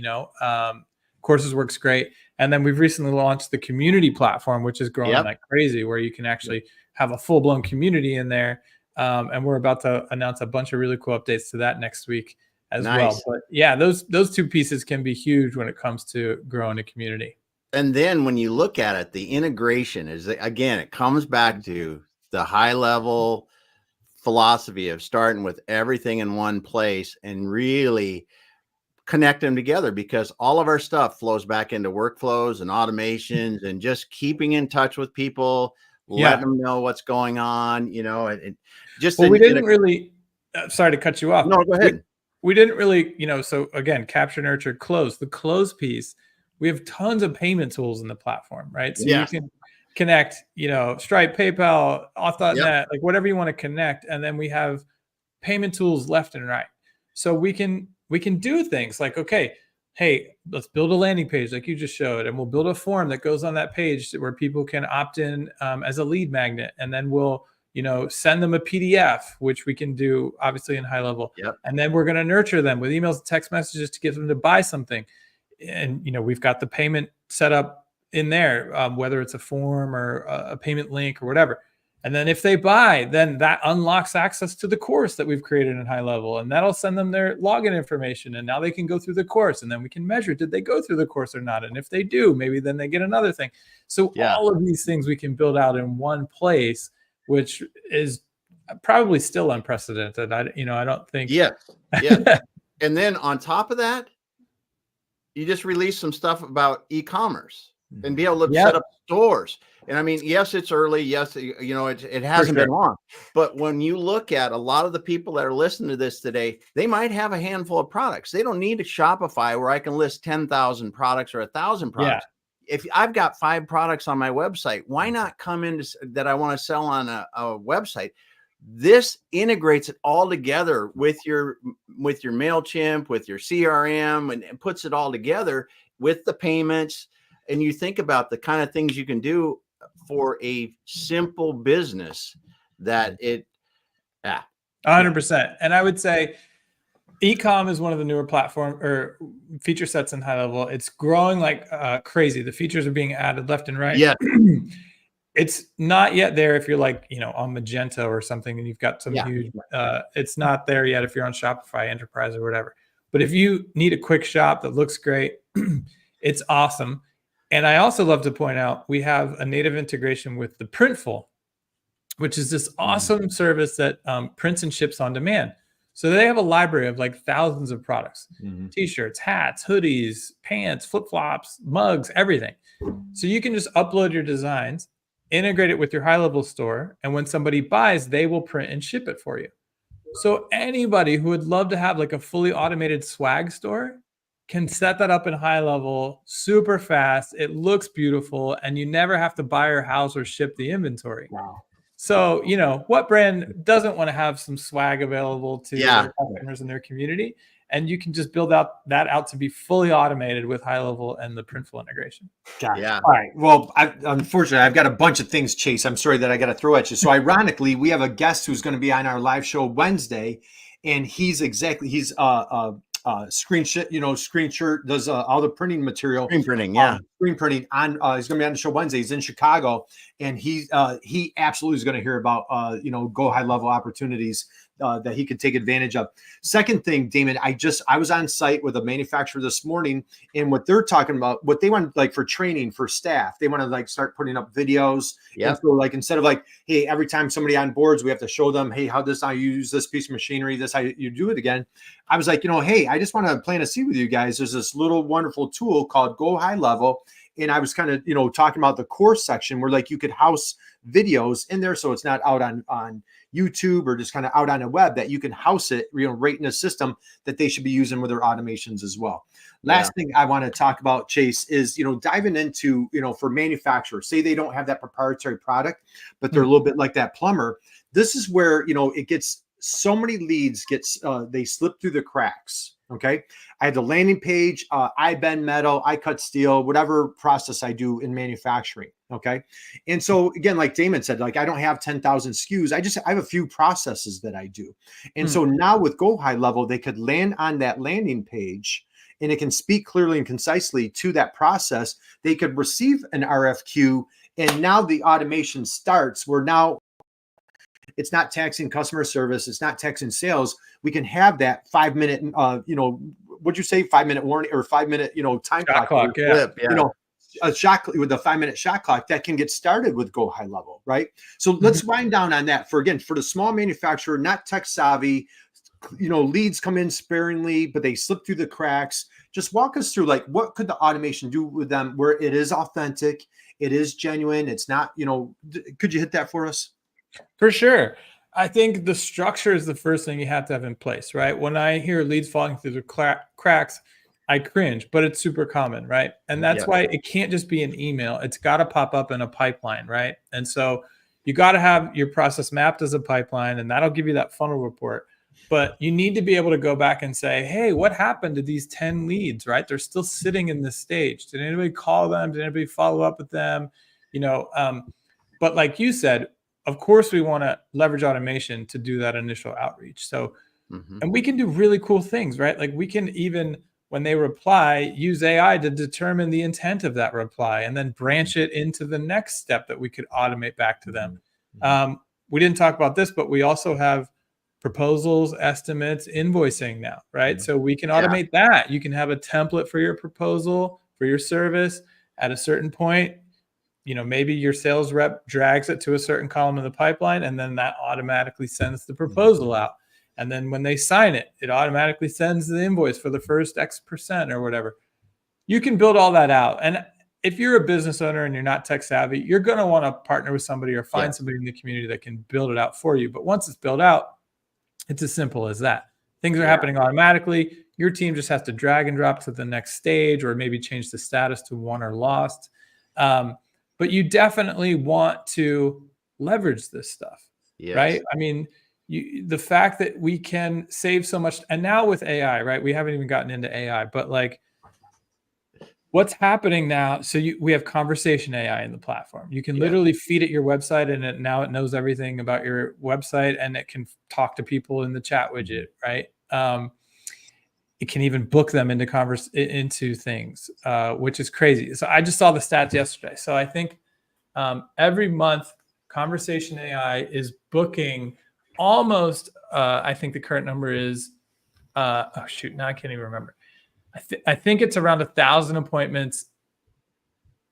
Courses works great. And then we've recently launched the community platform, which is growing like crazy, where you can actually have a full-blown community in there. And we're about to announce a bunch of really cool updates to that next week as well. But yeah, those two pieces can be huge when it comes to growing a community. And then when you look at it, the integration is, again, it comes back to the HighLevel philosophy of starting with everything in one place and really connect them together, because all of our stuff flows back into workflows and automations and just keeping in touch with people, letting them know what's going on, and just we didn't really sorry to cut you off. No, go ahead. We didn't really, so again, capture, nurture, close. The close piece, we have tons of payment tools in the platform, right? So you can connect, Stripe, PayPal, auth.net, like whatever you want to connect. And then we have payment tools left and right. So we can do things like, okay, hey, let's build a landing page like you just showed, and we'll build a form that goes on that page where people can opt in as a lead magnet. And then we'll, send them a PDF, which we can do obviously in HighLevel. And then we're going to nurture them with emails and text messages to get them to buy something. And, we've got the payment set up in there, whether it's a form or a payment link or whatever. And then if they buy, then that unlocks access to the course that we've created in HighLevel, and that'll send them their login information. And now they can go through the course, and then we can measure, did they go through the course or not? And if they do, maybe then they get another thing. So all of these things we can build out in one place, which is probably still unprecedented. I don't think. Yeah. And then on top of that, you just release some stuff about e-commerce and be able to set up stores. And I mean, yes, it's early. Yes, it hasn't been long. But when you look at a lot of the people that are listening to this today, they might have a handful of products. They don't need a Shopify where I can list 10,000 products or 1,000 products. If I've got 5 products on my website, why not come into that I want to sell on a website? This integrates it all together with your MailChimp, with your CRM, and puts it all together with the payments. And you think about the kind of things you can do for a simple business that 100%. And I would say eCom is one of the newer platform or feature sets in HighLevel. It's growing like crazy. The features are being added left and right. Yeah. It's not yet there if you're like, on Magento or something and you've got some huge, it's not there yet if you're on Shopify Enterprise or whatever. But if you need a quick shop that looks great, it's awesome. And I also love to point out, we have a native integration with the Printful, which is this awesome service that prints and ships on demand. So they have a library of like thousands of products, t-shirts, hats, hoodies, pants, flip-flops, mugs, everything. So you can just upload your designs, integrate it with your HighLevel store, and when somebody buys, they will print and ship it for you. So anybody who would love to have like a fully automated swag store can set that up in HighLevel super fast. It looks beautiful, and you never have to buy or house or ship the inventory. Wow. So, what brand doesn't want to have some swag available to their customers in their community? And you can just build that out to be fully automated with HighLevel and the Printful integration. Got it. All right. Well, unfortunately, I've got a bunch of things, Chase. I'm sorry that I got to throw at you. So ironically, we have a guest who's going to be on our live show Wednesday, and he's screen shirt, does all the printing material. Screen printing, screen printing on. He's going to be on the show Wednesday. He's in Chicago, and he absolutely is going to hear about Go HighLevel opportunities that he could take advantage of. Second thing, Damon, I was on site with a manufacturer this morning, and what they're talking about, what they want like for training for staff, they want to like start putting up videos. Yeah. So like instead of like, hey, every time somebody on boards, we have to show them, hey, how you use this piece of machinery, this how you do it again. I was like, hey, I just want to plant a seed with you guys. There's this little wonderful tool called Go HighLevel. And I was kind of, talking about the course section where like you could house videos in there. So it's not out on YouTube or just kind of out on the web, that you can house it, right in a system that they should be using with their automations as well. Last thing I want to talk about, Chase, is, diving into, for manufacturers, say they don't have that proprietary product, but they're a little bit like that plumber. This is where, it gets so many leads they slip through the cracks. Okay. I have the landing page. I bend metal, I cut steel, whatever process I do in manufacturing. Okay. And so again, like Damon said, like I don't have 10,000 SKUs. I have a few processes that I do. And so now with Go HighLevel, they could land on that landing page and it can speak clearly and concisely to that process. They could receive an RFQ, and now the automation starts where now it's not taxing customer service. It's not taxing sales. We can have that 5-minute, what'd you say? 5-minute warning or 5-minute, time clock. A shot with a 5-minute shot clock that can get started with Go HighLevel, right? So let's wind down on that for the small manufacturer, not tech savvy, leads come in sparingly, but they slip through the cracks. Just walk us through, like, what could the automation do with them where it is authentic, it is genuine, it's not, could you hit that for us? For sure. I think the structure is the first thing you have to have in place, right? When I hear leads falling through the cracks, I cringe, but it's super common, right? And that's why it can't just be an email. It's got to pop up in a pipeline, right? And so you got to have your process mapped as a pipeline, and that'll give you that funnel report. But you need to be able to go back and say, hey, what happened to these 10 leads, right? They're still sitting in this stage. Did anybody call them? Did anybody follow up with them? But like you said, of course, we want to leverage automation to do that initial outreach. So, and we can do really cool things, right? Like we can even, when they reply, use AI to determine the intent of that reply and then branch it into the next step that we could automate back to them. We didn't talk about this, but we also have proposals, estimates, invoicing now, right? So we can automate that. You can have a template for your proposal, for your service. At a certain point, maybe your sales rep drags it to a certain column in the pipeline, and then that automatically sends the proposal out. And then when they sign it, it automatically sends the invoice for the first X% or whatever. You can build all that out. And if you're a business owner and you're not tech savvy, you're going to want to partner with somebody or find somebody in the community that can build it out for you. But once it's built out, it's as simple as that. Things are happening automatically. Your team just has to drag and drop to the next stage, or maybe change the status to won or lost. But you definitely want to leverage this stuff, right? I mean, the fact that we can save so much, and now with AI, right? We haven't even gotten into AI, but like what's happening now. So we have conversation AI in the platform. You can literally feed it your website, and now it knows everything about your website, and it can talk to people in the chat widget, right? It can even book them into things, which is crazy. So I just saw the stats yesterday. So I think every month, conversation AI is booking almost, I think the current number is, now I can't even remember. I think it's around 1,000 appointments.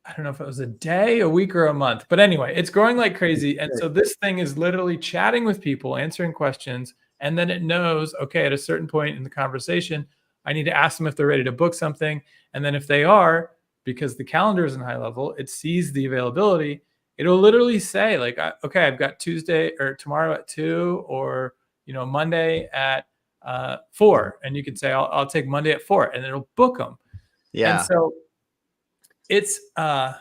I don't know if it was a day, a week, or a month. But anyway, it's growing like crazy. And so this thing is literally chatting with people, answering questions. And then it knows, okay, at a certain point in the conversation, I need to ask them if they're ready to book something. And then if they are, because the calendar is in HighLevel, it sees the availability. It'll literally say like, okay, I've got Tuesday or tomorrow at 2, or, Monday at 4. And you can say, I'll take Monday at 4, and it'll book them. Yeah. And so it's a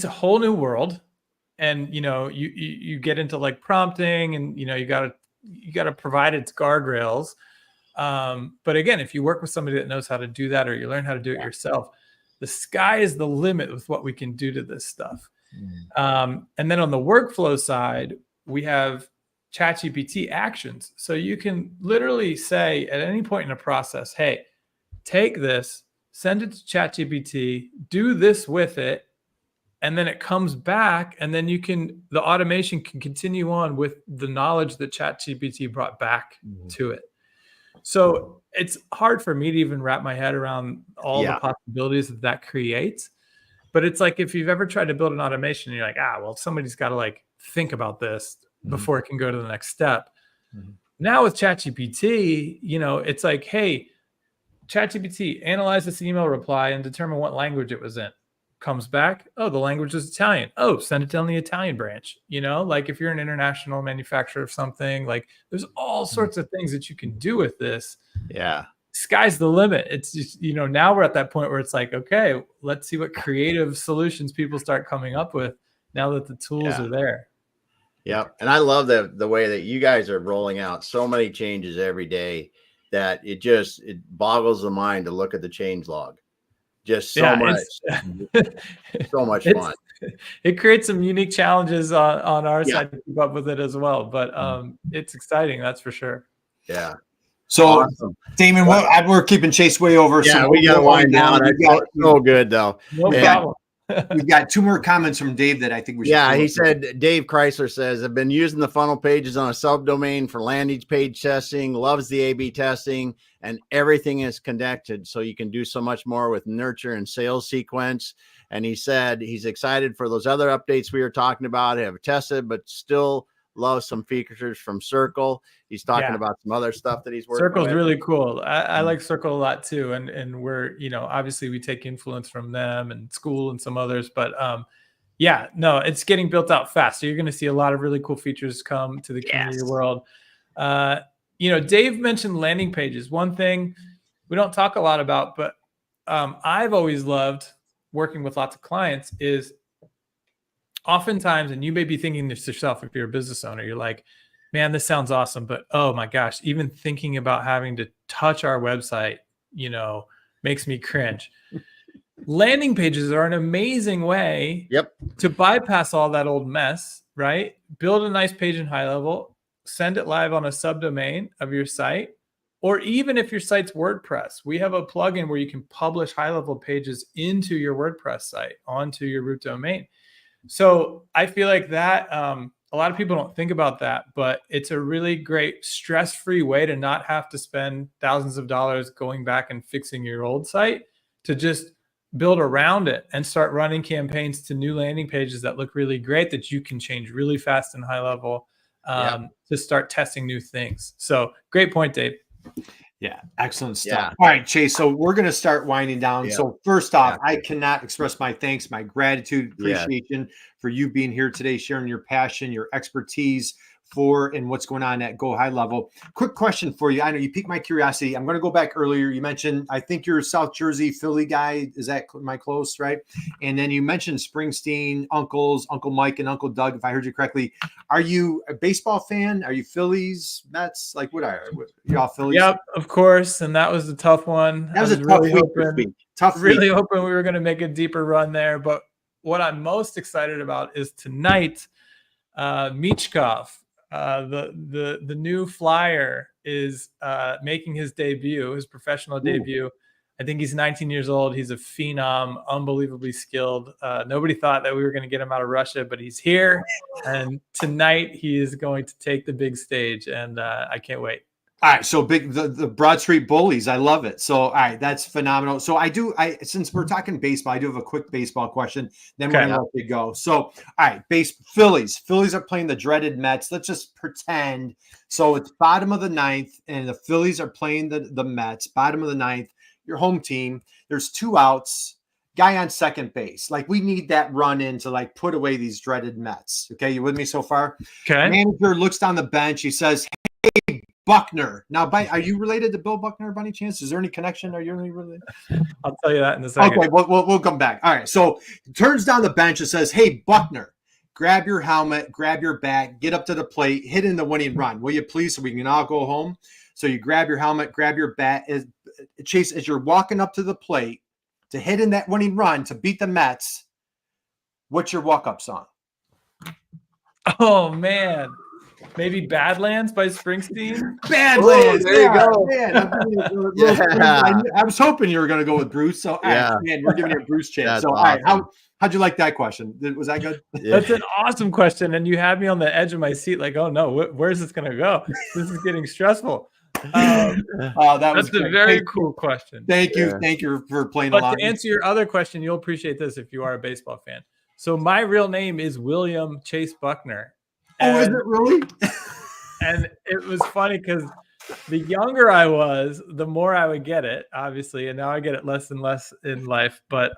whole new world. And, you get into like prompting, and, you got to provide its guardrails. But again, if you work with somebody that knows how to do that, or you learn how to do it yourself, the sky is the limit with what we can do to this stuff. And then on the workflow side, we have ChatGPT actions. So you can literally say at any point in a process, hey, take this, send it to ChatGPT, do this with it, and then it comes back, and then the automation can continue on with the knowledge that ChatGPT brought back to it. So it's hard for me to even wrap my head around all the possibilities that creates. But it's like, if you've ever tried to build an automation, and you're like, well, somebody's got to like think about this before it can go to the next step. Now with ChatGPT, it's like, hey, ChatGPT, analyze this email reply and determine what language it was in. Comes back, oh, the language is Italian. Oh, send it down the Italian branch. Like if you're an international manufacturer of something, like there's all sorts of things that you can do with this. Yeah. Sky's the limit. It's just, now we're at that point where it's like, okay, let's see what creative solutions people start coming up with now that the tools are there. Yeah. And I love the way that you guys are rolling out so many changes every day that it boggles the mind to look at the change log. Just so much, so much fun. It creates some unique challenges on our side to keep up with it as well. But it's exciting, that's for sure. Yeah. So, awesome. Damon, we're keeping Chase way over. Yeah, so we got to wind down. So good, though. No problem. We've got 2 more comments from Dave that I think we should. Yeah, he said, Dave Chrysler says, I've been using the funnel pages on a subdomain for landing page testing, loves the A/B testing, and everything is connected. So you can do so much more with nurture and sales sequence. And he said he's excited for those other updates we were talking about, have tested, but still loves some features from Circle. He's talking about some other stuff that he's working Circle's with. really cool. I like Circle a lot too. And we're, obviously we take influence from them and school and some others, but it's getting built out fast. So you're going to see a lot of really cool features come to the community world. Dave mentioned landing pages. One thing we don't talk a lot about, but I've always loved working with lots of clients is oftentimes, and you may be thinking this yourself if you're a business owner, you're like, man, this sounds awesome, but oh my gosh, even thinking about having to touch our website, makes me cringe. Landing pages are an amazing way to bypass all that old mess, right? Build a nice page in HighLevel, send it live on a subdomain of your site, or even if your site's WordPress, we have a plugin where you can publish HighLevel pages into your WordPress site, onto your root domain. So I feel like that a lot of people don't think about that, but it's a really great stress-free way to not have to spend thousands of dollars going back and fixing your old site, to just build around it and start running campaigns to new landing pages that look really great, that you can change really fast and HighLevel, to start testing new things. So great point, Dave. Yeah, excellent stuff. All right, Chase. So we're going to start winding down. So first off, I cannot express my thanks, my gratitude, appreciation for you being here today, sharing your passion, your expertise for and what's going on at Go HighLevel. Quick question for you. I know you piqued my curiosity. I'm going to go back earlier. You mentioned, I think you're a South Jersey, Philly guy. Is that my close, right? And then you mentioned Springsteen, uncles, Uncle Mike and Uncle Doug, if I heard you correctly. Are you a baseball fan? Are you Phillies, Mets? Like, what are you all Phillies? Yep, of course. And that was a tough one. That was a tough week. Really hoping we were going to make a deeper run there. But what I'm most excited about is tonight, Michkov, the new Flyer, is making his debut, his professional debut. I think he's 19 years old. He's a phenom, unbelievably skilled. Nobody thought that we were going to get him out of Russia, but he's here. And tonight he is going to take the big stage, and I can't wait. All right, so the Broad Street Bullies, I love it. So all right, that's phenomenal. So since we're talking baseball, I do have a quick baseball question. Then we're gonna let you go. So all right, Phillies are playing the dreaded Mets. Let's just pretend. So it's bottom of the ninth, and the Phillies are playing the Mets. Bottom of the ninth, your home team. There's 2 outs. Guy on second base. Like, we need that run in to like put away these dreaded Mets. Okay, you with me so far? Okay. Manager looks down the bench. He says, "Hey, Buckner." Now, are you related to Bill Buckner by any chance? Is there any connection? Are you really related? I'll tell you that in a second. Okay, we'll come back. All right, so turns down the bench and says, "Hey, Buckner, grab your helmet, grab your bat, get up to the plate, hit in the winning run, will you please, so we can all go home?" So you grab your helmet, grab your bat. Chase, as you're walking up to the plate to hit in that winning run to beat the Mets, what's your walk-up song? Oh, man. Maybe Badlands by Springsteen? Badlands. There you go. Man, I was hoping you were going to go with Bruce. So, man, we're giving you a Bruce chance. That's so, awesome. all right, how'd you like that question? Was that good? That's an awesome question. And you had me on the edge of my seat like, oh, no, where's this going to go? This is getting stressful. That's a very cool question. Thank you. Thank you for playing along. along. To answer your other question, you'll appreciate this if you are a baseball fan. So my real name is William Chase Buckner. Oh, is it really? And it was funny because the younger I was, the more I would get it, obviously. And now I get it less and less in life. But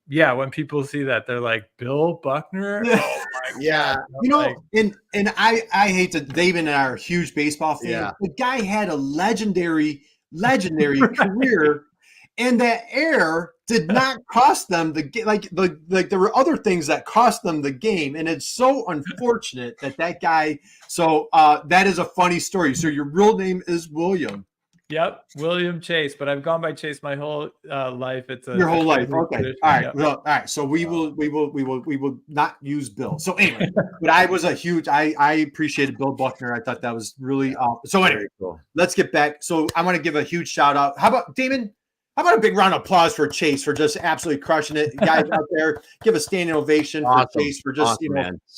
when people see that, they're like, Bill Buckner? Oh, my God. You know, and I hate to, David and I are huge baseball fans. Yeah. The guy had a legendary career, and that error did not cost them the game. Like there were other things that cost them the game, and it's so unfortunate that guy. So that is a funny story. So your real name is William. Yep, William Chase, but I've gone by Chase my whole life. It's your whole life. Okay, tradition. all right. Yep. Well, all right. So we will not use Bill. So anyway, but I was a huge. I appreciated Bill Buckner. I thought that was really awesome. So anyway, let's get back. So I want to give a huge shout out. How about Damon? How about a big round of applause for Chase for just absolutely crushing it, guys out there? Give a standing ovation for Chase for just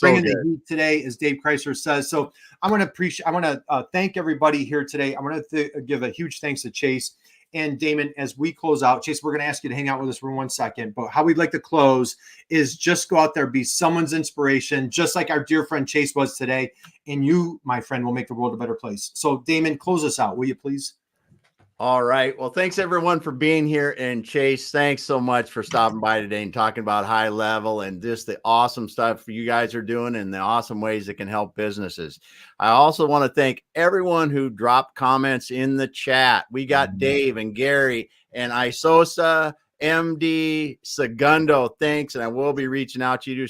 bringing the heat today, as Dave Chrysler says. So I want to thank everybody here today. I want to give a huge thanks to Chase and Damon as we close out. Chase, we're going to ask you to hang out with us for 1 second, but how we'd like to close is just go out there, be someone's inspiration, just like our dear friend Chase was today, and you, my friend, will make the world a better place. So Damon, close us out, will you please? All right. Well, thanks everyone for being here. And Chase, thanks so much for stopping by today and talking about HighLevel and just the awesome stuff you guys are doing and the awesome ways that can help businesses. I also want to thank everyone who dropped comments in the chat. We got Dave and Gary and Isosa, MD, Segundo. Thanks. And I will be reaching out to you,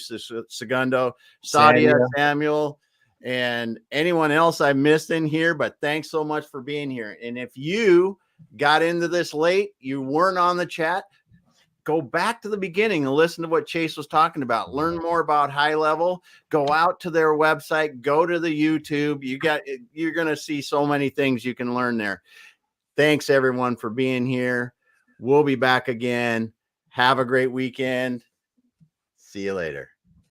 Segundo, Sadia, Samuel, and anyone else I missed in here, but thanks so much for being here. And if you got into this late, you weren't on the chat, go back to the beginning and listen to what Chase was talking about. Learn more about HighLevel. Go out to their website, go to the YouTube. You're going to see so many things you can learn there. Thanks everyone for being here. We'll be back again. Have a great weekend. See you later.